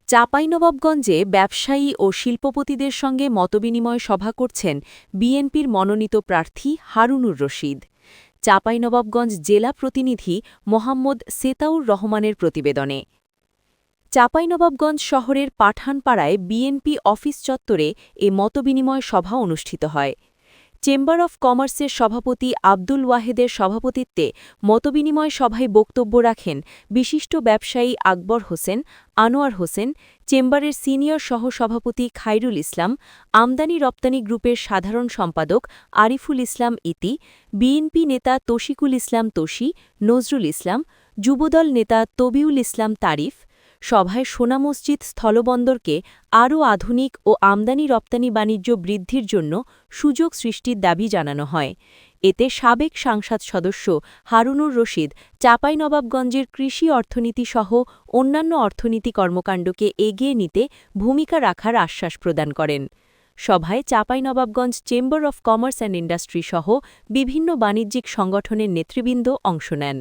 চাঁপাইনবাবগঞ্জে ব্যবসায়ী ও শিল্পপতিদের সঙ্গে মতবিনিময় সভা করছেন বিএনপির মনোনীত প্রার্থী হারুনুর রশিদ। চাঁপাইনবাবগঞ্জ জেলা প্রতিনিধি মোহাম্মদ সেতাউর রহমানের প্রতিবেদনে। চাঁপাইনবাবগঞ্জ শহরের পাঠানপাড়ায় বিএনপি অফিস চত্বরে এ মতবিনিময় সভা অনুষ্ঠিত হয়। চেম্বার অব কমার্সের সভাপতি আব্দুল ওয়াহেদের সভাপতিত্বে মতবিনিময় সভায় বক্তব্য রাখেন বিশিষ্ট ব্যবসায়ী আকবর হোসেন, আনোয়ার হোসেন, চেম্বারের সিনিয়র সহসভাপতি খায়রুল ইসলাম, আমদানি রপ্তানি গ্রুপের সাধারণ সম্পাদক আরিফুল ইসলাম ইতি, বিএনপি নেতা তশিকুল ইসলাম তোশী, নজরুল ইসলাম, যুবদল নেতা তবিউল ইসলাম তারিফ। সভায় সোনা মসজিদ স্থলবন্দরকে আরও আধুনিক ও আমদানি রপ্তানি বাণিজ্য বৃদ্ধির জন্য সুযোগ সৃষ্টির দাবি জানানো হয়। এতে সাবেক সংসদ সদস্য হারুনুর রশিদ চাঁপাইনবাবগঞ্জের কৃষি অর্থনীতি সহ অন্যান্য অর্থনীতি কর্মকাণ্ডকে এগিয়ে নিতে ভূমিকা রাখার আশ্বাস প্রদান করেন। সভায় Chapainawabganj chamber of commerce and industry সহ বিভিন্ন বাণিজ্যিক সংগঠনের নেতৃবৃন্দ অংশ নেন।